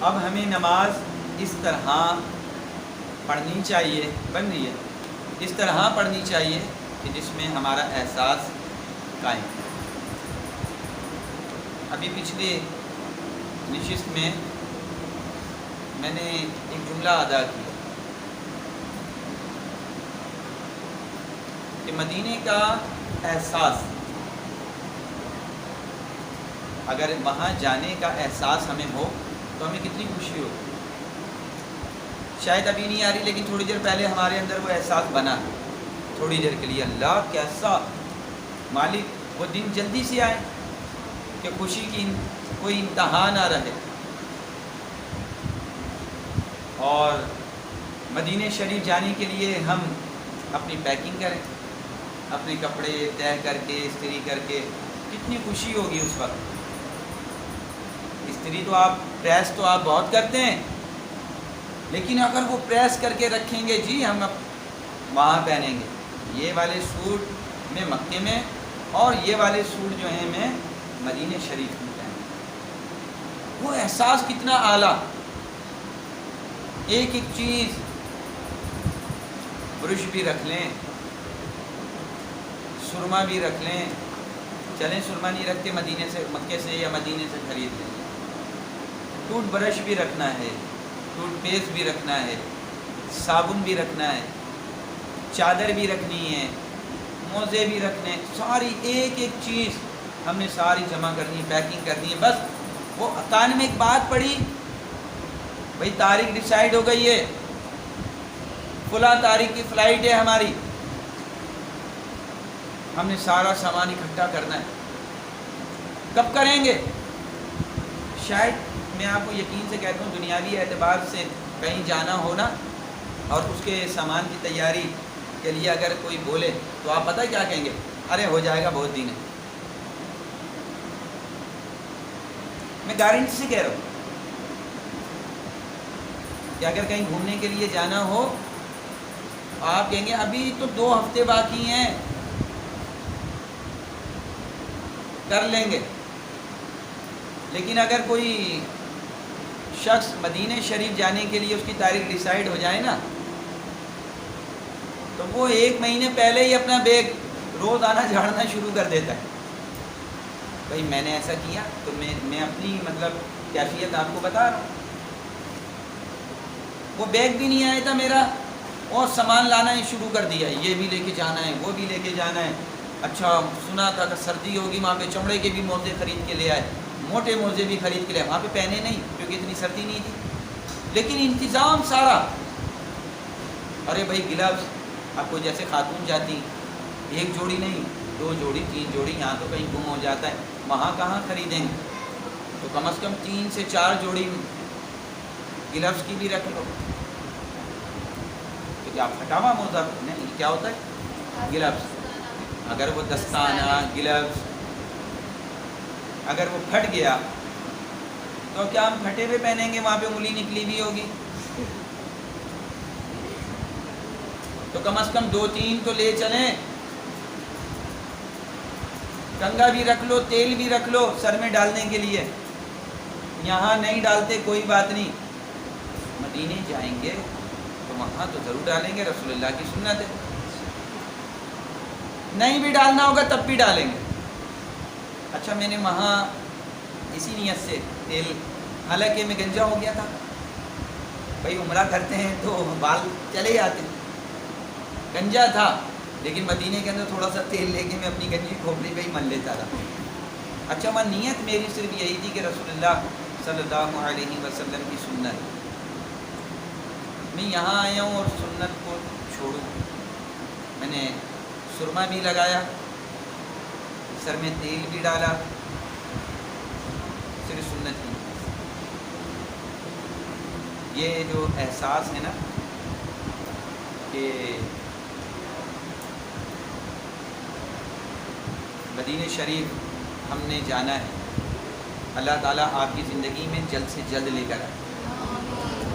اب ہمیں نماز اس طرح پڑھنی چاہیے، بن رہی ہے اس طرح پڑھنی چاہیے کہ جس میں ہمارا احساس قائم ہے۔ ابھی پچھلے نشست میں نے ایک جملہ ادا کیا کہ مدینے کا احساس، اگر وہاں جانے کا احساس ہمیں ہو تو ہمیں کتنی خوشی ہو۔ شاید ابھی نہیں آ رہی، لیکن تھوڑی دیر پہلے ہمارے اندر وہ احساس بنا، تھوڑی دیر کے لیے اللہ کیسا مالک، وہ دن جلدی سے آئے کہ خوشی کی کوئی انتہا نہ رہے۔ اور مدینہ شریف جانے کے لیے ہم اپنی پیکنگ کریں، اپنے کپڑے طے کر کے استری کر کے، کتنی خوشی ہوگی اس وقت۔ استری تو پریس تو آپ بہت کرتے ہیں، لیکن اگر وہ پریس کر کے رکھیں گے جی ہم وہاں پہنیں گے، یہ والے سوٹ میں مکے میں اور یہ والے سوٹ جو ہیں میں مدینہ شریف میں پہنیں گے، وہ احساس کتنا اعلیٰ۔ ایک ایک چیز، برش بھی رکھ لیں، سرما بھی رکھ لیں، چلیں سرما نہیں رکھتے مدینے سے، مکے سے یا مدینے سے خرید لیں۔ ٹوتھ برش بھی رکھنا ہے، ٹوتھ پیسٹ بھی رکھنا ہے، صابن بھی رکھنا ہے، چادر بھی رکھنی ہے، موزے بھی رکھنے، ساری ایک ایک چیز ہم نے ساری جمع کرنی ہے، پیکنگ کرنی ہے۔ بس وہ کان میں ایک بات پڑی، بھئی تاریخ ڈیسائیڈ ہو گئی ہے، فلاں تاریخ کی فلائٹ ہے ہماری، ہم نے سارا سامان اکٹھا کرنا ہے۔ کب کریں گے؟ شاید میں آپ کو یقین سے کہتا ہوں دنیاوی اعتبار سے کہیں جانا ہو نا، اور اس کے سامان کی تیاری کے لیے اگر کوئی بولے تو آپ پتہ کیا کہیں گے؟ ارے ہو جائے گا، بہت دن ہے۔ میں گارنٹی سے کہہ رہا ہوں کہ اگر کہیں گھومنے کے لیے جانا ہو آپ کہیں گے ابھی تو 2 ہفتے باقی ہیں، کر لیں گے۔ لیکن اگر کوئی شخص مدینہ شریف جانے کے لیے اس کی تاریخ ڈیسائیڈ ہو جائے نا، تو وہ 1 مہینے پہلے ہی اپنا بیگ روز آنا جھاڑنا شروع کر دیتا ہے۔ بھائی میں نے ایسا کیا تو میں اپنی کیفیت آپ کو بتا رہا ہوں۔ وہ بیگ بھی نہیں آیا تھا میرا، اور سامان لانا ہی شروع کر دیا، یہ بھی لے کے جانا ہے، وہ بھی لے کے جانا ہے۔ اچھا سنا تھا کہ سردی ہوگی، وہاں پہ چمڑے کے بھی موزے خرید کے لے آئے، موٹے موزے بھی خرید کے لے آئے، وہاں پہ پہنے نہیں کیونکہ اتنی سردی نہیں تھی، لیکن انتظام سارا۔ ارے بھائی گلوز، آپ کو جیسے خاتون جاتی 1 جوڑی نہیں 2 جوڑی 3 جوڑی، یہاں تو کہیں گم ہو جاتا ہے، وہاں کہاں خریدیں گے؟ تو کم از کم 3 سے 4 جوڑی گلوز کی بھی رکھ لو۔ تو کیا پھٹاوا موزہ نہیں، کیا ہوتا ہے گلوز، اگر وہ دستانہ گلوز اگر وہ پھٹ گیا تو کیا ہم پھٹے ہوئے پہنیں گے؟ وہاں پہ انگلی نکلی بھی ہوگی، تو کم از کم 2-3 تو لے چلیں۔ کنگھا بھی رکھ لو، تیل بھی رکھ لو سر میں ڈالنے کے لیے، یہاں نہیں ڈالتے کوئی بات نہیں، مدینے جائیں گے تو وہاں تو ضرور ڈالیں گے، رسول اللہ کی سنت ہے۔ نہیں بھی ڈالنا ہوگا تب بھی ڈالیں گے۔ اچھا میں نے وہاں اسی نیت سے تیل، حالانکہ میں گنجا ہو گیا تھا، بھائی عمرہ کرتے ہیں تو بال چلے آتے ہیں، گنجا تھا، لیکن مدینے کے اندر تھوڑا سا تیل لے کے میں اپنی گنجی کھوپڑی پہ ہی مل لیتا تھا۔ اچھا وہ نیت میری صرف یہی تھی کہ رسول اللہ صلی اللہ علیہ وسلم کی سنت، میں یہاں آیا ہوں اور سنت کو چھوڑوں۔ میں نے سرما بھی لگایا، سر میں تیل بھی ڈالا، صرف سنت کی۔ یہ جو احساس ہے نا کہ مدینہ شریف ہم نے جانا ہے، اللہ تعالیٰ آپ کی زندگی میں جلد سے جلد لے کر آئے۔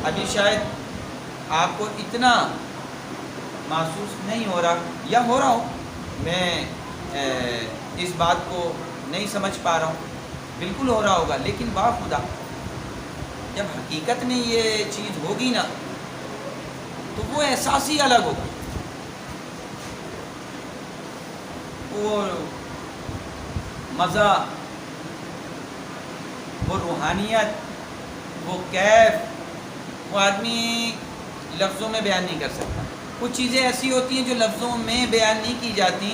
ابھی شاید آپ کو اتنا محسوس نہیں ہو رہا، یا ہو رہا ہو، میں اس بات کو نہیں سمجھ پا رہا ہوں، بالکل ہو رہا ہوگا، لیکن با خدا جب حقیقت میں یہ چیز ہوگی نا تو وہ احساس ہی الگ ہوگا، وہ مزہ، وہ روحانیت، وہ کیف، وہ آدمی لفظوں میں بیان نہیں کر سکتا۔ کچھ چیزیں ایسی ہوتی ہیں جو لفظوں میں بیان نہیں کی جاتی،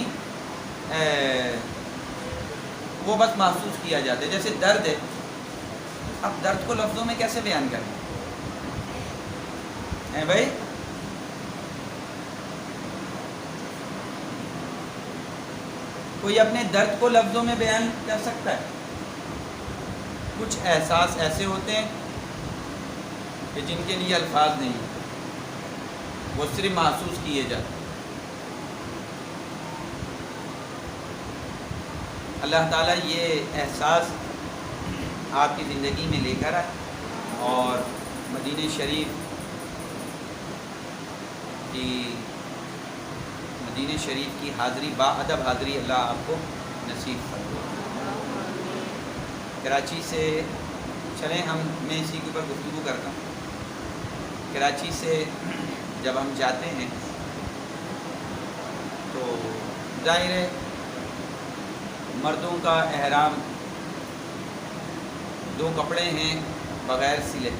وہ بس محسوس کیا جاتا ہے۔ جیسے درد ہے، اب درد کو لفظوں میں کیسے بیان کریں ہیں بھائی؟ کوئی اپنے درد کو لفظوں میں بیان کر سکتا ہے؟ کچھ احساس ایسے ہوتے ہیں کہ جن کے لیے الفاظ نہیں، وہ صرف محسوس کیے جاتے ہیں۔ اللہ تعالیٰ یہ احساس آپ کی زندگی میں لے کر آئے، اور مدینہ شریف کی حاضری، با ادب حاضری اللہ آپ کو نصیب فرمائے۔ کراچی سے چلیں، میں اسی کے اوپر گفتگو کرتا ہوں۔ کراچی سے جب ہم جاتے ہیں تو ظاہر ہے مردوں کا احرام 2 کپڑے ہیں بغیر سلے،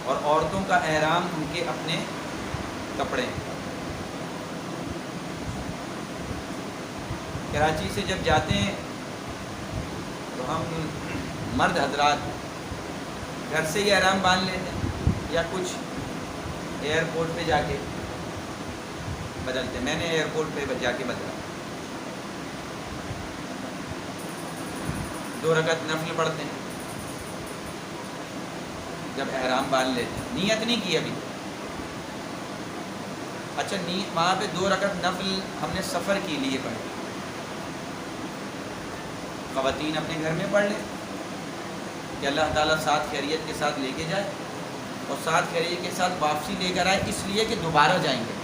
اور عورتوں کا احرام ان کے اپنے کپڑے ہیں۔ کراچی سے جب جاتے ہیں تو ہم مرد حضرات گھر سے ہی احرام باندھ لیتے ہیں، یا کچھ ایئرپورٹ پہ جا کے بدلتے ہیں۔ میں نے ایئرپورٹ پہ جا کے بدلا، 2 رکعت نفل پڑھتے ہیں جب احرام باندھ لیتے ہیں، نیت نہیں کی ابھی۔ اچھا، وہاں پہ 2 رکعت نفل ہم نے سفر کے لیے پڑھی، خواتین اپنے گھر میں پڑھ لیں کہ اللہ تعالیٰ ساتھ خیریت کے ساتھ لے کے جائے، اور ساتھ خیریت کے ساتھ واپسی لے کر آئے، اس لیے کہ دوبارہ جائیں گے۔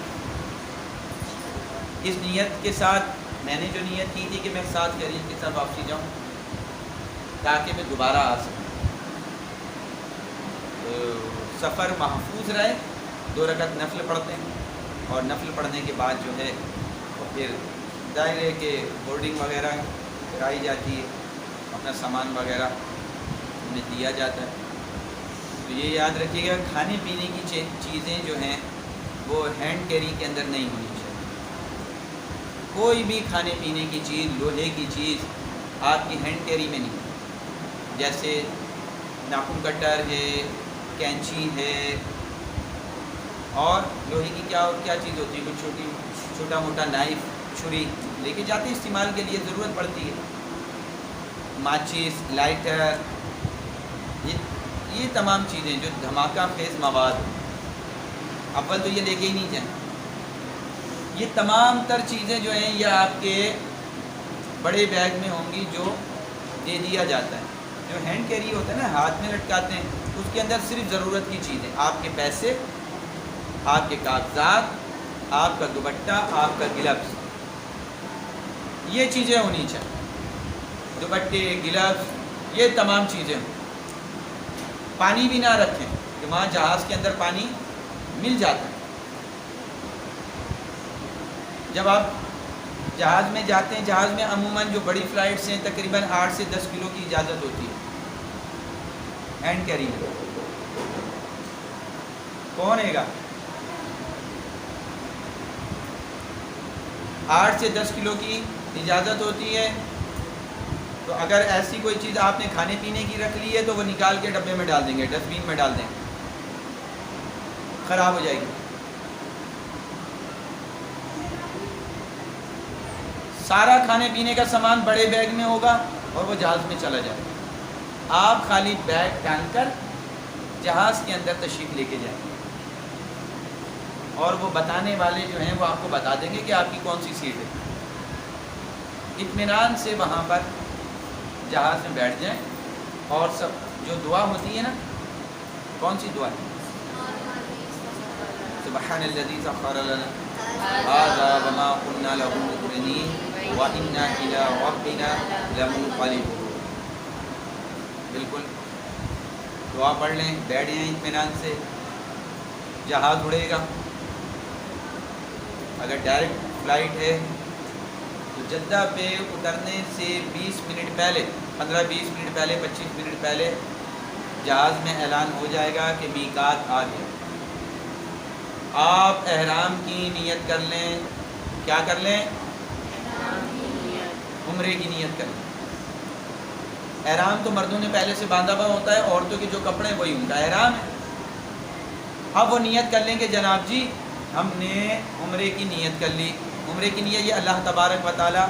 اس نیت کے ساتھ میں نے جو نیت کی تھی کہ میں ساتھ خیریت کے ساتھ واپسی جاؤں تاکہ میں دوبارہ آ سکوں، سفر محفوظ رہے۔ 2 رکعت نفل پڑھتے ہیں، اور نفل پڑھنے کے بعد جو ہے تو پھر ظاہر ہے کہ بورڈنگ وغیرہ کرائی جاتی ہے، اپنا سامان وغیرہ انہیں دیا جاتا ہے۔ تو یہ یاد رکھیے گا، کھانے پینے کی چیزیں جو ہیں وہ ہینڈ کیری کے اندر نہیں ہونی چاہیے۔ کوئی بھی کھانے پینے کی چیز، لوہے کی چیز آپ کی ہینڈ کیری میں نہیں، جیسے ناخن کٹر ہے، کینچی ہے، اور لوہے کی کیا چیز ہوتی ہے، کوئی چھوٹا موٹا نائف، چھری لے کے جاتے ہیں، استعمال کے لیے ضرورت پڑتی ہے، ماچس، لائٹر، یہ تمام چیزیں جو دھماکہ خیز مواد، اول تو یہ لے کے ہی نہیں جائیں۔ یہ تمام تر چیزیں جو ہیں یہ آپ کے بڑے بیگ میں ہوں گی جو دے دیا جاتا ہے۔ جو ہینڈ کیری ہوتا ہے نا، ہاتھ میں لٹکاتے ہیں، اس کے اندر صرف ضرورت کی چیزیں، آپ کے پیسے، آپ کے کاغذات، آپ کا دوپٹہ، آپ کا گلوز، یہ چیزیں ہونی چاہیے۔ دوپٹے، گلوز، یہ تمام چیزیں ہوں۔ پانی بھی نہ رکھیں کہ وہاں جہاز کے اندر پانی مل جاتا ہے۔ جب آپ جہاز میں جاتے ہیں، جہاز میں عموماً جو بڑی فلائٹس ہیں تقریباً 8 سے 10 کلو کی اجازت ہوتی ہے ہینڈ کیری میں۔ کون ہے گا؟ 8 سے 10 کلو کی اجازت ہوتی ہے، تو اگر ایسی کوئی چیز آپ نے کھانے پینے کی رکھ لی ہے تو وہ نکال کے ڈبے میں ڈال دیں گے، ڈسٹ بین میں ڈال دیں گے، خراب ہو جائے گی۔ سارا کھانے پینے کا سامان بڑے بیگ میں ہوگا اور وہ جہاز میں چلا جائے گا۔ آپ خالی بیگ ٹانگ کر جہاز کے اندر تشریف لے کے جائیں گے، اور وہ بتانے والے جو ہیں وہ آپ کو بتا دیں گے کہ آپ کی کون سی سیٹ ہے۔ اطمینان سے وہاں پر جہاز میں بیٹھ جائیں، اور سب جو دعا ہوتی ہے نا، کون سی دعا ہے؟ سبحان الذی سخر لنا ھذا وما كنا له مقرنین وإنا إلی ربنا لمنقلبون۔ بالکل دعا پڑھ لیں، بیٹھ جائیں اطمینان سے. جہاز اڑے گا. اگر ڈائریکٹ فلائٹ ہے تو جدہ پہ اترنے سے 20 منٹ پہلے، 15-20 منٹ پہلے، 25 منٹ پہلے جہاز میں اعلان ہو جائے گا کہ میقات آ گیا. آپ احرام کی نیت کر لیں. کیا کر لیں؟ عمرے کی نیت کر لیں. احرام تو مردوں نے پہلے سے باندھا ہوا ہوتا ہے، عورتوں کے جو کپڑے ہیں وہی ان کا احرام ہے. اب وہ نیت کر لیں کہ جناب جی ہم نے عمرے کی نیت کر لی. عمرے کی نیت یہ اللہ تبارک و تعالیٰ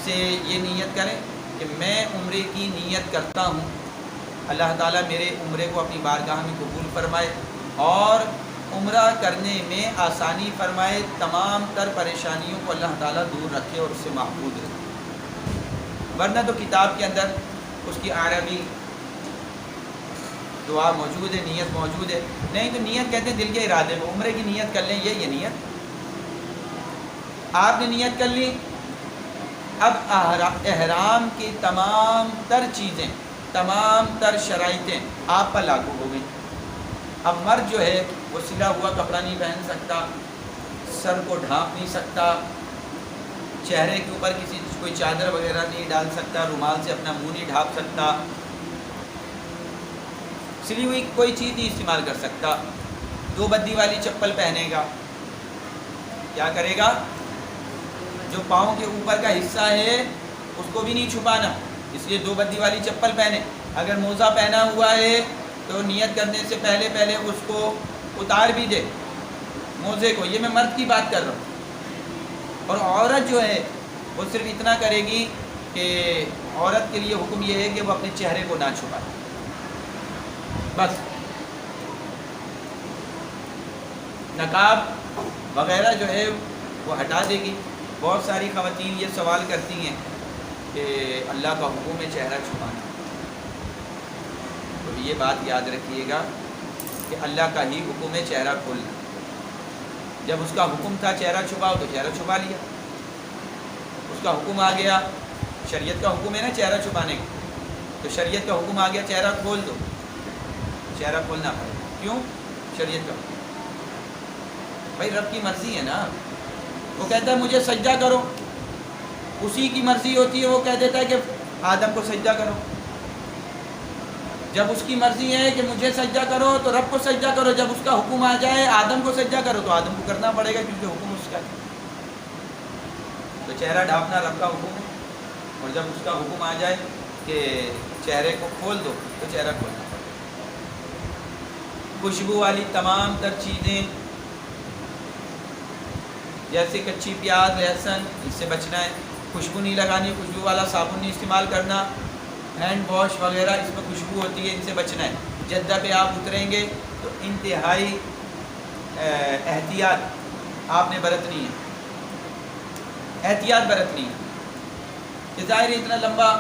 سے یہ نیت کریں کہ میں عمرے کی نیت کرتا ہوں، اللہ تعالیٰ میرے عمرے کو اپنی بارگاہ میں قبول فرمائے اور عمرہ کرنے میں آسانی فرمائے، تمام تر پریشانیوں کو اللہ تعالیٰ دور رکھے اور اس سے محفوظ رکھے. ورنہ تو کتاب کے اندر اس کی عربی دعا موجود ہے، نیت موجود ہے. نہیں تو نیت کہتے ہیں دل کے ارادے میں. عمرے کی نیت کر لیں، یہ نیت آپ نے نیت کر لی. اب احرام کی تمام تر چیزیں، تمام تر شرائطیں آپ پر لاگو ہو گئیں. اب مرد جو ہے وہ سلا ہوا کپڑا نہیں پہن سکتا، سر کو ڈھانپ نہیں سکتا، چہرے کے اوپر کوئی چادر وغیرہ نہیں ڈال سکتا، رومال سے اپنا منہ نہیں ڈھانپ سکتا، سلی ہوئی کوئی چیز نہیں استعمال کر سکتا. 2 بدی والی چپل پہنے گا. کیا کرے گا؟ جو پاؤں کے اوپر کا حصہ ہے اس کو بھی نہیں چھپانا، اس لیے 2 بدی والی چپل پہنے. اگر موزہ پہنا ہوا ہے تو نیت کرنے سے پہلے اس کو اتار بھی دے موزے کو. یہ میں مرد کی بات کر رہا ہوں. اور عورت جو ہے وہ صرف اتنا کرے گی کہ عورت کے لیے حکم یہ ہے کہ وہ اپنے چہرے کو نہ چھپائے، بس. نقاب وغیرہ جو ہے وہ ہٹا دے گی. بہت ساری خواتین یہ سوال کرتی ہیں کہ اللہ کا حکم ہے چہرہ چھپانا. تو یہ بات یاد رکھیے گا کہ اللہ کا ہی حکم ہے چہرہ کھولنا. جب اس کا حکم تھا چہرہ چھپاؤ تو چہرہ چھپا لیا. اس کا حکم آ گیا، شریعت کا حکم ہے نا چہرہ چھپانے کا، تو شریعت کا حکم آ گیا چہرہ کھول دو، چہرہ کھولنا پڑے. کیوں؟ شریعت کا حکم. بھائی رب کی مرضی ہے نا. وہ کہتا ہے مجھے سجدہ کرو، اسی کی مرضی ہوتی ہے. وہ کہہ دیتا ہے کہ آدم کو سجدہ کرو. جب اس کی مرضی ہے کہ مجھے سجدہ کرو تو رب کو سجدہ کرو. جب اس کا حکم آ جائے آدم کو سجدہ کرو تو آدم کو کرنا پڑے گا کیونکہ حکم اس کا ہے. تو چہرہ ڈھانپنا رب کا حکم ہے، اور جب اس کا حکم آ جائے کہ چہرے کو کھول دو تو چہرہ کھولنا پڑے گا. خوشبو والی تمام تر چیزیں جیسے کچی پیاز، لہسن، اس سے بچنا ہے. خوشبو نہیں لگانی، خوشبو والا صابن نہیں استعمال کرنا. ہینڈ واش وغیرہ اس میں خوشبو ہوتی ہے، ان سے بچنا ہے. جدہ پہ آپ اتریں گے تو انتہائی احتیاط آپ نے برتنی ہے، احتیاط برتنی ہے. کہ ظاہر اتنا لمبا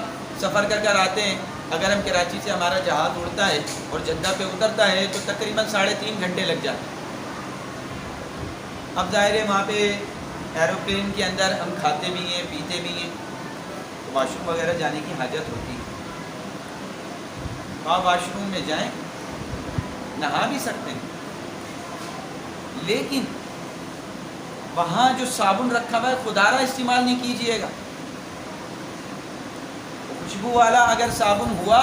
سفر کر کر آتے ہیں. اگر ہم کراچی سے ہمارا جہاز اڑتا ہے اور جدہ پہ اترتا ہے تو تقریباً 3.5 گھنٹے لگ جاتے ہیں. اب ظاہر ہے وہاں پہ ایروپلین کے اندر ہم کھاتے بھی ہیں، پیتے بھی ہیں، تو واش روم وغیرہ جانے کی حاجت ہوتی ہے. آپ واش روم میں جائیں، نہا بھی سکتے ہیں، لیکن وہاں جو صابن رکھا ہوا ہے خدارہ استعمال نہیں کیجیے گا. خوشبو والا اگر صابن ہوا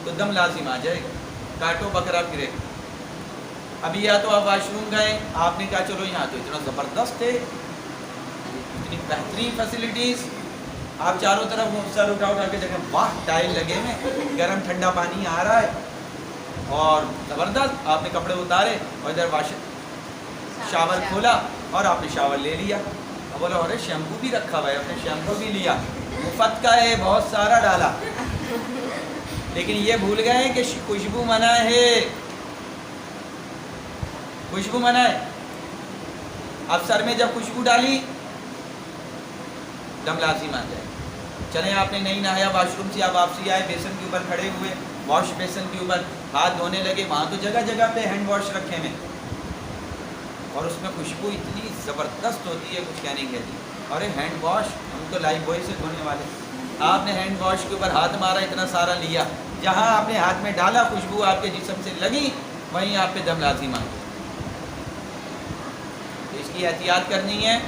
تو دم لازم آ جائے گا، کاٹو بکرا پھرے. ابھی یا تو آپ واش روم گئے، آپ نے کہا چلو یہاں تو اتنا زبردست ہے، اتنی بہترین فیسلٹیز، آپ چاروں طرف سر اٹھا کے دیکھیں، واہ ٹائل لگے ہوئے، گرم ٹھنڈا پانی آ رہا ہے اور زبردست. آپ نے کپڑے اتارے اور ادھر شاور کھولا اور آپ نے شاور لے لیا. اب بولا ارے شیمپو بھی رکھا ہوا ہے، آپ نے شیمپو بھی لیا، مفت کا ہے، بہت سارا ڈالا. لیکن یہ بھول گئے کہ خوشبو منع ہے، خوشبو منع ہے. اب سر میں جب خوشبو ڈالی دم لازم آ جائے. چلیں آپ نے نہیں نہایا، واش روم سے آپ واپسی آئے، بیسن کے اوپر کھڑے ہوئے، واش بیسن کے اوپر ہاتھ دھونے لگے. وہاں تو جگہ جگہ پہ ہینڈ واش رکھے ہیں اور اس میں خوشبو اتنی زبردست ہوتی ہے کچھ کہنے کی. ارے ہینڈ واش ہم تو لائف بوائے سے دھونے والے. آپ نے ہینڈ واش کے اوپر ہاتھ مارا، اتنا سارا لیا، جہاں آپ نے ہاتھ میں ڈالا خوشبو آپ کے جسم سے لگی وہیں آپ پہ دم لازم آ گیا. تو اس کی احتیاط کرنی ہے.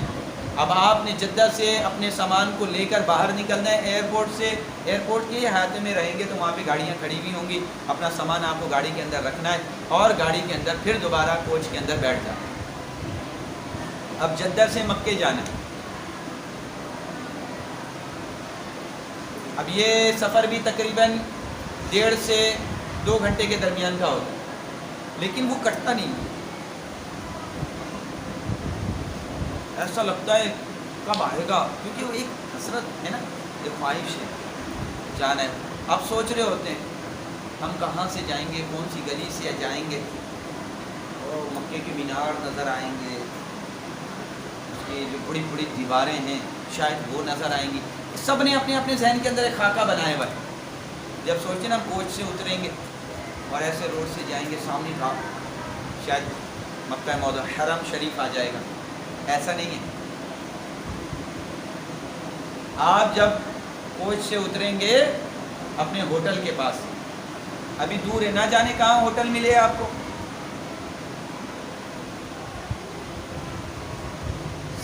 اب آپ نے جدہ سے اپنے سامان کو لے کر باہر نکلنا ہے ایئرپورٹ سے. ایئرپورٹ کے احاطے میں رہیں گے تو وہاں پہ گاڑیاں کھڑی ہوئی ہوں گی. اپنا سامان آپ کو گاڑی کے اندر رکھنا ہے اور گاڑی کے اندر پھر دوبارہ کوچ کے اندر بیٹھ جانا. اب جدہ سے مکے جانا ہے. اب یہ سفر بھی تقریباً 1.5 سے 2 گھنٹے کے درمیان کا ہوتا ہے لیکن وہ کٹتا نہیں. ایسا لگتا ہے کب آئے گا کیونکہ وہ ایک حسرت ہے نا, ایک خواہش ہے جانا ہے. آپ سوچ رہے ہوتے ہیں ہم کہاں سے جائیں گے, کون سی گلی سے جائیں گے, اور مکے کے مینار نظر آئیں گے, اس کی جو بڑی بڑی دیواریں ہیں شاید وہ نظر آئیں گی. سب نے اپنے اپنے ذہن کے اندر ایک خاکہ بنایا ہوا ہے. جب سوچیں نا کوچ سے اتریں گے اور ایسے روڈ سے جائیں گے سامنے کا شاید مکہ حرم شریف آ جائے گا. ایسا نہیں ہے. آپ جب کوچ سے اتریں گے اپنے ہوٹل کے پاس, ابھی دور ہے, نہ جانے کہاں ہوٹل ملے آپ کو.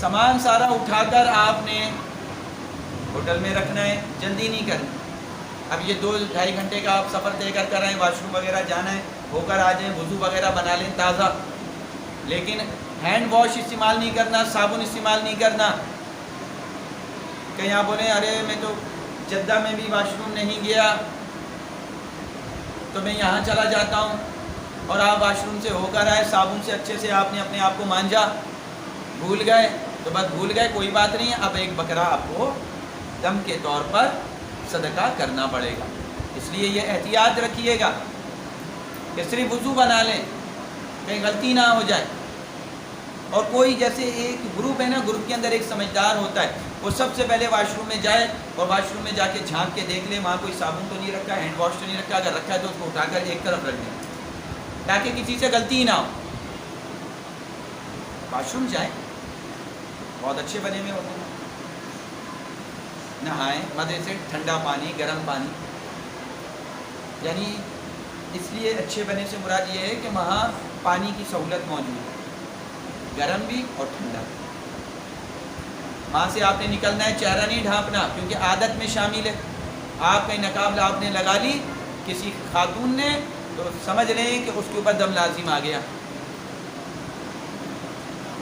سامان سارا اٹھا کر آپ نے ہوٹل میں رکھنا ہے, جلدی نہیں کرنی. اب یہ 2-2.5 گھنٹے کا آپ سفر طے کر آئیں, واش روم وغیرہ جانا ہے, ہو کر آ جائیں, وضو وغیرہ بنا لیں تازہ, لیکن ہینڈ واش استعمال نہیں کرنا, صابن استعمال نہیں کرنا. کہیں آپ بولیں ارے میں تو جدہ میں بھی واش روم نہیں گیا تو میں یہاں چلا جاتا ہوں, اور آپ واش روم سے ہو کر آئے, صابن سے اچھے سے آپ نے اپنے آپ کو مانجا, بھول گئے تو بس بھول گئے, کوئی بات نہیں ہے. اب ایک بکرا آپ کو دم کے طور پر صدقہ کرنا پڑے گا. اس لیے یہ احتیاط رکھیے گا کہ صرف وضو بنا لیں, کہیں غلطی نہ ہو جائے. اور کوئی جیسے ایک گروپ ہے نا, گروپ کے اندر ایک سمجھدار ہوتا ہے, وہ سب سے پہلے واش روم میں جائے اور واش روم میں جا کے جھانک کے دیکھ لے وہاں کوئی صابن تو نہیں رکھا, ہینڈ واش تو نہیں رکھا, اگر رکھا ہے تو اس کو اٹھا کر ایک طرف رکھ دیں تاکہ کسی سے غلطی نہ ہو. واش روم جائیں, بہت اچھے بنے ہوئے ہوتے ہیں, نہائیں مزے سے, ٹھنڈا پانی, گرم پانی, یعنی اس لیے اچھے بنے سے مراد یہ ہے کہ وہاں پانی کی سہولت موجود ہے, گرم بھی اور ٹھنڈا بھی. وہاں سے آپ نے نکلنا ہے, چہرہ نہیں ڈھانپنا کیونکہ عادت میں شامل ہے. آپ کہیں نقاب آپ نے لگا لی کسی خاتون نے تو سمجھ لیں کہ اس کے اوپر دم لازم آ گیا.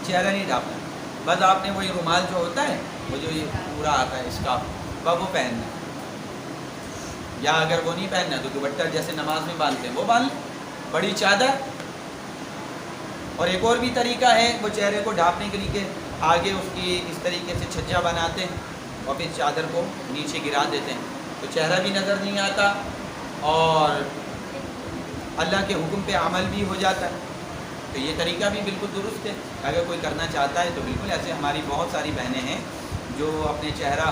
چہرہ نہیں ڈھانپنا, بس آپ نے وہی رومال جو ہوتا ہے وہ جو یہ پورا آتا ہے اس کا وہ پہننا, یا اگر وہ نہیں پہننا تو دوپٹہ جیسے نماز میں باندھتے ہیں وہ باندھ لیں, بڑی چادر. اور ایک اور بھی طریقہ ہے, وہ چہرے کو ڈھانپنے کے لیے آگے اس کی اس طریقے سے چھجا بناتے ہیں اور پھر چادر کو نیچے گرا دیتے ہیں تو چہرہ بھی نظر نہیں آتا اور اللہ کے حکم پہ عمل بھی ہو جاتا ہے. تو یہ طریقہ بھی بالکل درست ہے. اگر کوئی کرنا چاہتا ہے تو بالکل, ایسے ہماری بہت ساری بہنیں ہیں جو اپنے چہرہ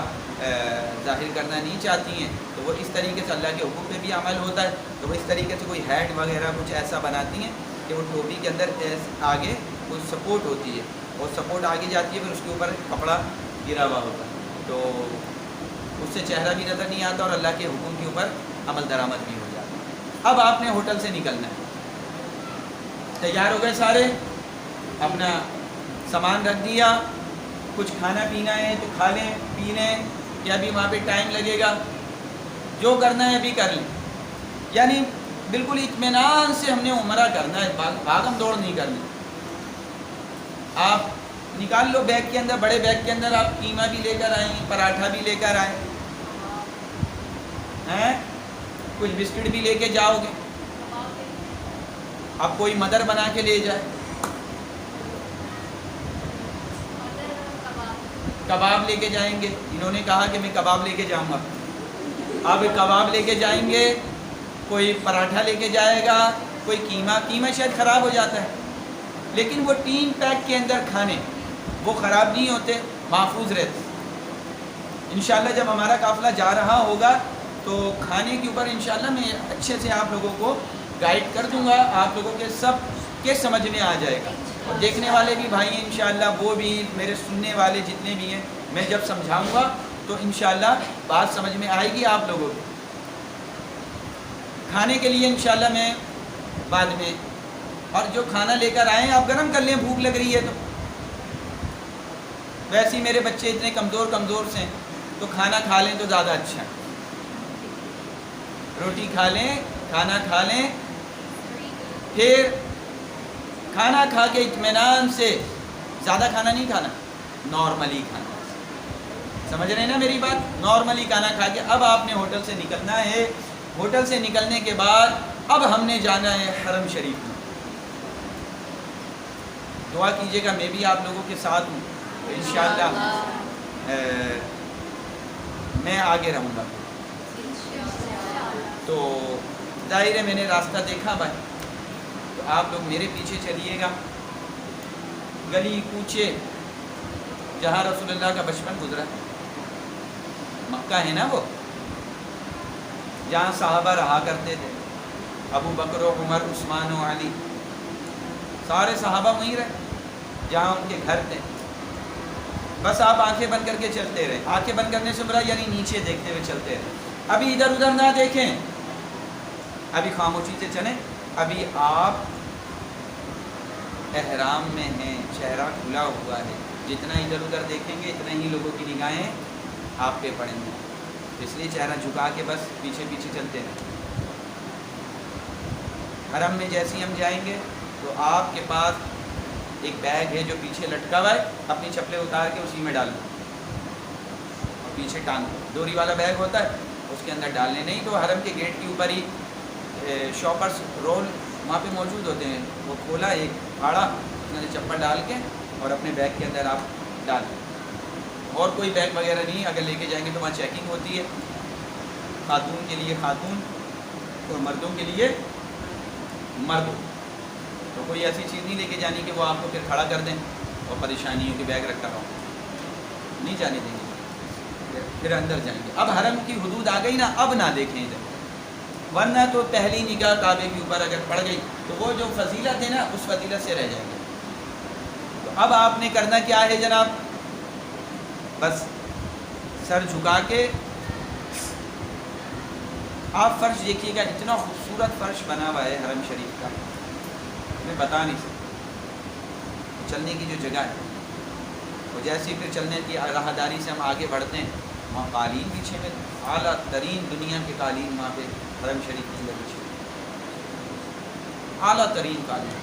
ظاہر کرنا نہیں چاہتی ہیں تو وہ اس طریقے سے اللہ کے حکم پہ بھی عمل ہوتا ہے تو وہ اس طریقے سے کوئی ہیڈ وغیرہ کچھ ایسا بناتی ہیں کہ وہ ٹوپی کے اندر آگے کوئی سپورٹ ہوتی ہے اور سپورٹ آگے جاتی ہے, پھر اس کے اوپر کپڑا گرا ہوا ہوتا ہے تو اس سے چہرہ بھی نظر نہیں آتا اور اللہ کے حکم کے اوپر عمل درآمد بھی ہو جاتا ہے. اب آپ نے ہوٹل سے نکلنا ہے, تیار ہو گئے سارے, اپنا سامان رکھ دیا, کچھ کھانا پینا ہے تو کھا لیں پی لیں, یا ابھی وہاں پہ ٹائم لگے گا, جو کرنا ہے ابھی کر لیں. یعنی بالکل اطمینان سے ہم نے عمرہ کرنا ہے, بھاگم دوڑ نہیں کرنی. آپ نکال لو بیگ کے اندر, بڑے بیگ کے اندر آپ قیمہ بھی لے کر آئیں, پراٹھا بھی لے کر آئیں, کچھ بسکٹ بھی لے کے جاؤ گے, اب کوئی مدر بنا کے لے جائے, کباب لے کے جائیں گے, انہوں نے کہا کہ میں کباب لے کے جاؤں گا, اب کباب لے کے جائیں گے, کوئی پراٹھا لے کے جائے گا, کوئی قیمہ شاید خراب ہو جاتا ہے لیکن وہ 3 پیک کے اندر کھانے وہ خراب نہیں ہوتے, محفوظ رہتے. انشاءاللہ جب ہمارا قافلہ جا رہا ہوگا تو کھانے کے اوپر انشاءاللہ میں اچھے سے آپ لوگوں کو گائیڈ کر دوں گا, آپ لوگوں کے سب کے سمجھ میں آ جائے گا. اور دیکھنے والے بھی بھائی ہیں انشاءاللہ, وہ بھی میرے سننے والے جتنے بھی ہیں, میں جب سمجھاؤں گا تو انشاءاللہ بات سمجھ میں آئے گی آپ لوگوں کو. کھانے کے لیے انشاءاللہ میں بعد میں، اور جو کھانا لے کر آئیں آپ گرم کر لیں، بھوک لگ رہی ہے تو. ویسے ہی میرے بچے اتنے کمزور سے ہیں تو کھانا کھا لیں تو زیادہ اچھا ہے. روٹی کھا لیں، کھانا کھا لیں، پھر کھانا کھا کے اطمینان سے، زیادہ کھانا نہیں کھانا، نارملی کھانا. سمجھ رہے ہیں نا میری بات؟ نارملی کھانا کھا کے اب آپ نے ہوٹل سے نکلنا ہے. ہوٹل سے نکلنے کے بعد اب ہم نے جانا ہے حرم شریف میں. دعا کیجیے گا میں بھی آپ لوگوں کے ساتھ ہوں انشاءاللہ میں آگے رہوں گا. تو ظاہر ہے میں نے راستہ دیکھا بھائی، تو آپ لوگ میرے پیچھے چلیے گا. گلی کوچے جہاں رسول اللہ کا بچپن گزرا، مکہ ہے نا وہ، جہاں صحابہ رہا کرتے تھے، ابو بکر و عمر عثمان و علی، سارے صحابہ وہیں رہے جہاں ان کے گھر تھے. بس آپ آنکھیں بند کر کے چلتے رہے. آنکھیں بند کرنے سے مراد یعنی نیچے دیکھتے ہوئے چلتے رہے. ابھی ادھر ادھر نہ دیکھیں، ابھی خاموشی سے چلیں. ابھی آپ احرام میں ہیں، چہرہ کھلا ہوا ہے. جتنا ادھر ادھر دیکھیں گے اتنا ہی لوگوں کی نگاہیں آپ پہ پڑیں گے، اس لیے چہرہ جھکا کے بس پیچھے پیچھے چلتے رہیں. حرم میں جیسے ہی ہم جائیں گے تو آپ کے پاس ایک بیگ ہے جو پیچھے لٹکا ہوا ہے، اپنی چپلیں اتار کے اسی میں ڈالنا، پیچھے ٹانگ ڈوری والا بیگ ہوتا ہے اس کے اندر ڈالنے. نہیں تو حرم کے گیٹ کے اوپر ہی شاپرس رول وہاں پہ موجود ہوتے ہیں، وہ کھولا ایک پھاڑا، اس میں چپل ڈال کے اور اپنے بیگ کے اندر آپ ڈال دیں. اور کوئی بیگ وغیرہ نہیں. اگر لے کے جائیں گے تو وہاں چیکنگ ہوتی ہے، خاتون کے لیے خاتون اور مردوں کے لیے مردوں. تو کوئی ایسی چیز نہیں لے کے جانی کہ وہ آپ کو پھر کھڑا کر دیں اور پریشانیوں کے بیگ رکھتا رہو، نہیں جانے دیں گے. پھر اندر جائیں گے. اب حرم کی حدود آ گئی نا، اب نہ دیکھیں ادھر، ورنہ تو پہلی نگاہ کعبے کے اوپر اگر پڑ گئی تو وہ جو فضیلت ہے نا اس فضیلت سے رہ جائیں گے. تو اب آپ نے کرنا کیا ہے جناب؟ بس سر جھکا کے آپ فرش دیکھیے گا، اتنا خوبصورت فرش بنا ہوا ہے حرم شریف کا، میں بتا نہیں سکتا. چلنے کی جو جگہ ہے وہ جیسے ہی پھر چلنے کی راہداری سے ہم آگے بڑھتے ہیں، وہاں قالین پیچھے میں اعلیٰ ترین دنیا کے قالین وہاں پہ حرم شریف کے اندر پیچھے، اعلیٰ ترین قالین.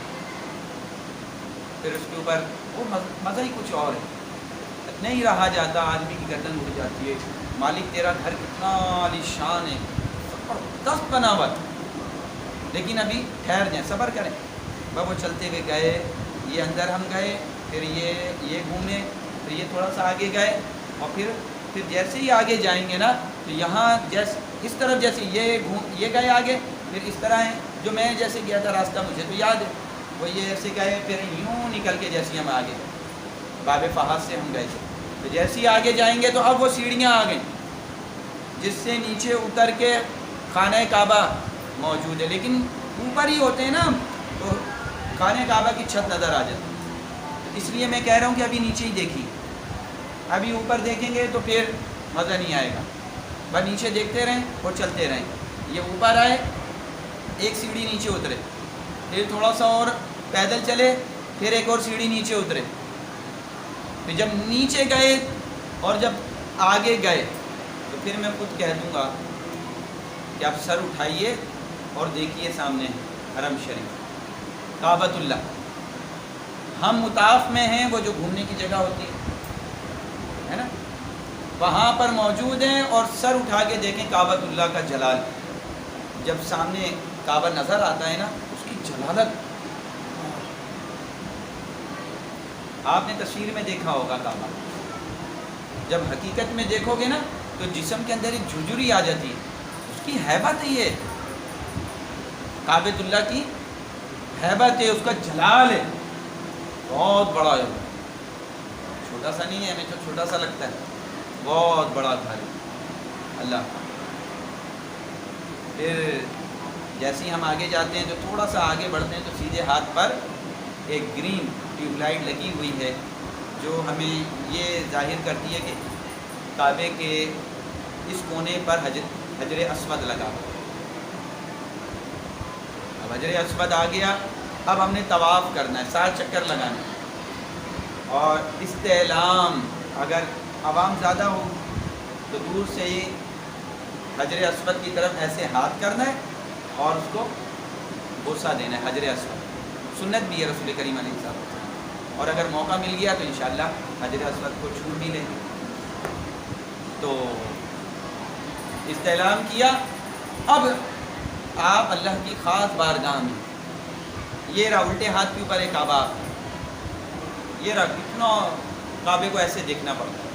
پھر اس کے اوپر وہ مزہ ہی کچھ اور ہے، نہیں رہا جاتا، آدمی کی گردن اٹھ جاتی ہے. مالک تیرا گھر کتنا عالیشان ہے، زبردست بنا ہوا، لیکن ابھی ٹھہر جائیں، صبر کریں. وہ چلتے ہوئے گئے، یہ اندر ہم گئے، پھر یہ گھومے، پھر یہ تھوڑا سا آگے گئے، اور پھر جیسے ہی آگے جائیں گے نا تو یہاں اس طرف جیسے یہ گئے آگے، پھر اس طرح ہیں. جو میں جیسے گیا تھا راستہ مجھے تو یاد ہے، وہ یہ ایسے گئے، پھر یوں نکل کے جیسے ہم آگے باب فہد سے ہم گئے تھے. تو جیسے ہی آگے جائیں گے تو اب وہ سیڑھیاں آ گئیں جس سے نیچے اتر کے خانہ کعبہ موجود ہے. لیکن اوپر ہی ہوتے ہیں نا تو خانہ کعبہ کی چھت نظر آ جاتی. اس لیے میں کہہ رہا ہوں کہ ابھی نیچے ہی دیکھیے، ابھی اوپر دیکھیں گے تو پھر مزہ نہیں آئے گا. بس نیچے دیکھتے رہیں اور چلتے رہیں. یہ اوپر آئے، ایک سیڑھی نیچے اترے، پھر تھوڑا سا اور پیدل چلے، پھر ایک اور سیڑھی نیچے اترے. پھر جب نیچے گئے اور جب آگے گئے تو پھر میں خود کہہ دوں گا کہ آپ سر اٹھائیے اور دیکھیے سامنے حرم شریف، کعبۃ اللہ. ہم مطاف میں ہیں، وہ جو گھومنے کی جگہ ہوتی ہے نا، وہاں پر موجود ہیں. اور سر اٹھا کے دیکھیں کعبۃ اللہ کا جلال. جب سامنے کعبہ نظر آتا ہے نا اس کی جلالت، آپ نے تصویر میں دیکھا ہوگا کعبہ، جب حقیقت میں دیکھو گے نا تو جسم کے اندر ایک جھرجھری آ جاتی ہے. اس کی ہیبت ہے، یہ کعبۃ اللہ کی ہیبت ہے، اس کا جلال ہے، بہت بڑا ہے، چھوٹا سا نہیں ہے. ہمیں تو چھوٹا سا لگتا ہے، بہت بڑا گھر ہے اللہ کا. پھر جیسے ہی ہم آگے جاتے ہیں تو تھوڑا سا آگے بڑھتے ہیں تو سیدھے ہاتھ پر ایک گرین ٹیوب لائٹ لگی ہوئی ہے جو ہمیں یہ ظاہر کرتی ہے کہ کعبے کے اس کونے پر حجر اسود لگا. اب حجر اسود آ گیا، اب ہم نے طواف کرنا ہے، 7 چکر لگانا ہے، اور استعلام اگر عوام زیادہ ہو تو دور سے ہی حجر اسود کی طرف ایسے ہاتھ کرنا ہے اور اس کو بوسہ دینا ہے حجر اسود، سنت بھی ہے رسول کریم علیہ السلام، اور اگر موقع مل گیا تو انشاءاللہ حجر اسود کو چھو بھی لیں۔ تو استعلام کیا، اب آپ اللہ کی خاص بارگاہ میں، یہ رہا الٹے ہاتھ کے اوپر ایک کعبہ، یہ رہا کتنا کعبے کو ایسے دیکھنا پڑتا ہے،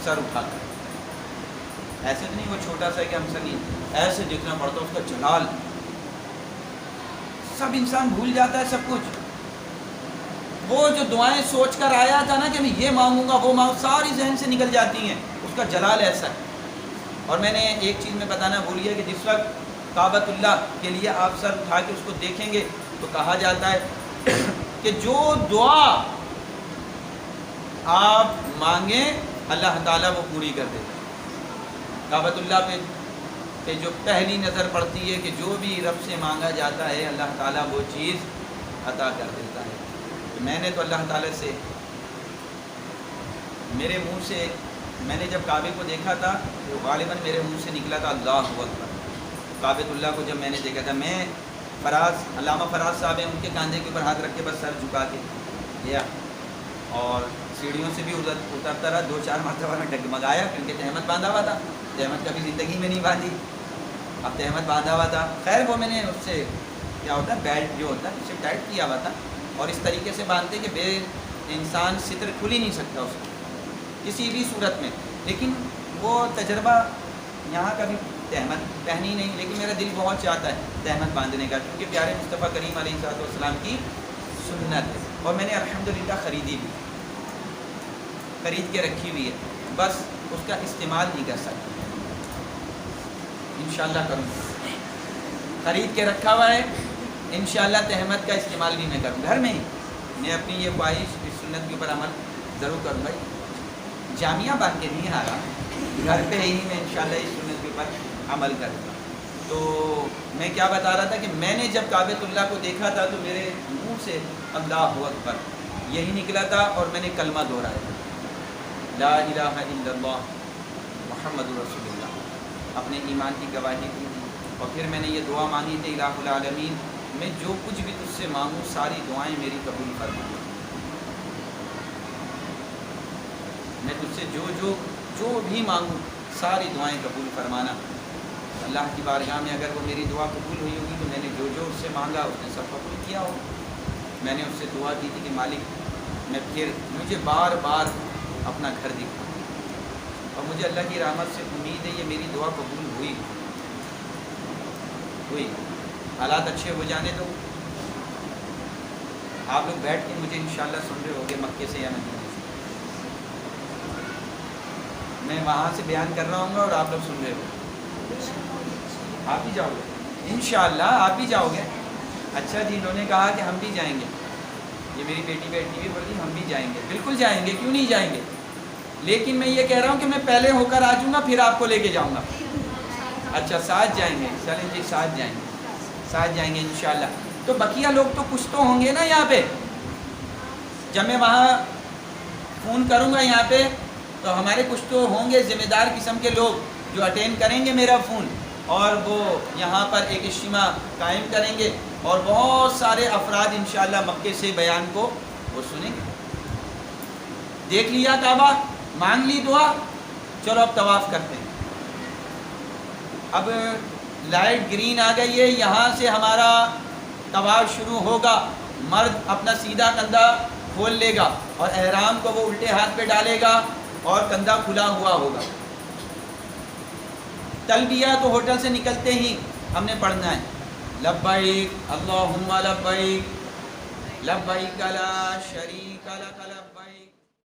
سر اٹھا کر، ایسے تو نہیں وہ چھوٹا سا کہ ہم سر نہیں، ایسے دیکھنا پڑتا ہے، اس کا جلال، سب انسان بھول جاتا ہے سب کچھ، وہ جو دعائیں سوچ کر آیا تھا نا کہ میں یہ مانگوں گا وہ مانگوں، ساری ذہن سے نکل جاتی ہیں، اس کا جلال ایسا ہے۔ اور میں نے ایک چیز میں بتانا بھول گیا کہ جس وقت کعبۃ اللہ کے لیے آپ سر اٹھا کے اس کو دیکھیں گے تو کہا جاتا ہے کہ جو دعا آپ مانگیں اللہ تعالیٰ وہ پوری کر دیتا ہے۔ کعبۃ اللہ پہ جو پہلی نظر پڑتی ہے کہ جو بھی رب سے مانگا جاتا ہے اللہ تعالیٰ وہ چیز عطا کر دیتا ہے۔ تو میں نے تو اللہ تعالیٰ سے میرے منہ سے، میں نے جب کعبے کو دیکھا تھا تو غالباً میرے منہ سے نکلا تھا اللہ اکبر۔ کعبۃ اللہ کو جب میں نے دیکھا تھا، میں فراز، علامہ فراز صاحب ہیں، ان کے کاندھے کے اوپر ہاتھ رکھ کے بس سر جھکا کے لیا، اور سیڑھیوں سے بھی اترتا رہا، 2-4 مرتبہ میں ڈگمگایا کیونکہ تہمت باندھا ہوا تھا، تہمت کبھی زندگی میں نہیں باندھی، اب تہمت باندھا ہوا تھا، خیر وہ میں نے اس سے کیا ہوتا ہے بیلٹ جو ہوتا ہے اسے ٹائٹ کیا ہوا تھا، اور اس طریقے سے باندھتے کہ بے انسان ستر کھل ہی نہیں سکتا اس کو کسی بھی صورت میں، لیکن وہ تجربہ یہاں کا بھی تہمت پہنی نہیں، لیکن میرا دل بہت چاہتا ہے تہمت باندھنے کا، کیونکہ پیارے مصطفیٰ کریم علیہ السلام کی سنت ہے، اور میں نے الحمدللہ خریدی بھی، خرید کے رکھی ہوئی ہے، بس اس کا استعمال نہیں کر سکتا، انشاءاللہ کروں گا، خرید کے رکھا ہوا ہے، انشاءاللہ تہمت کا استعمال بھی میں کروں گھر میں ہی، میں اپنی یہ خواہش اس سنت کے اوپر عمل ضرور کروں گا، جامعہ باندھ کے نہیں آ رہا، گھر پہ ہی میں انشاءاللہ اس سنت کے اوپر عمل کروں گا۔ تو میں کیا بتا رہا تھا کہ میں نے جب کعبۃ اللہ کو دیکھا تھا تو میرے منہ سے اللہ اکبر یہی نکلا تھا، اور میں نے کلمہ دہرایا تھا، لا الہ الا اللہ محمد رسول اللہ، اپنے ایمان کی گواہی دی، اور پھر میں نے یہ دعا مانگی تھی الہ العالمین میں جو کچھ بھی تجھ سے مانگوں ساری دعائیں میری قبول فرما، میں تجھ سے جو بھی مانگوں ساری دعائیں قبول فرمانا۔ اللہ کی بارگاہ میں اگر وہ میری دعا قبول ہوئی ہوگی تو میں نے جو اس سے مانگا اس نے سب قبول کیا ہو۔ میں نے اس سے دعا کی تھی کہ مالک میں پھر مجھے بار بار اپنا گھر دکھا، اور مجھے اللہ کی رحمت سے امید ہے یہ میری دعا قبول ہوئی، حالات اچھے ہو جانے دو۔ آپ لوگ بیٹھ کے مجھے انشاءاللہ سن رہے ہوگے مکے سے یا مدینے سے، میں وہاں سے بیان کر رہا ہوں گا اور آپ لوگ سن رہے ہو، آپ بھی جاؤ گے انشاءاللہ، آپ بھی جاؤ گے۔ اچھا جی، انہوں نے کہا کہ ہم بھی جائیں گے، یہ میری بیٹی بیٹھی ہوئی بولی ہم بھی جائیں گے، بالکل جائیں گے، کیوں نہیں جائیں گے، لیکن میں یہ کہہ رہا ہوں کہ میں پہلے ہو کر آ جاؤں گا پھر آپ کو لے کے جاؤں گا۔ اچھا ساتھ جائیں گے، چلیں جی ساتھ جائیں گے انشاءاللہ۔ تو بقیہ لوگ تو کچھ تو ہوں گے نا یہاں پہ، جب میں وہاں فون کروں گا یہاں پہ تو ہمارے کچھ تو ہوں گے ذمہ دار قسم کے لوگ جو اٹینڈ کریں گے میرا فون، اور وہ یہاں پر ایک اجتماع قائم کریں گے، اور بہت سارے افراد انشاءاللہ مکے سے بیان کو وہ سنیں گے۔ دیکھ لیا کعبہ، مانگ لی دعا، چلو اب طواف کرتے ہیں۔ اب لائٹ گرین آ گئی ہے، یہاں سے ہمارا طواف شروع ہوگا، مرد اپنا سیدھا کندھا کھول لے گا اور احرام کو وہ الٹے ہاتھ پہ ڈالے گا اور کندھا کھلا ہوا ہوگا۔ تلبیہ تو ہوٹل سے نکلتے ہی ہم نے پڑھنا ہے، لبیک اللہم لبیک لبیک لا شریک لک لبیک۔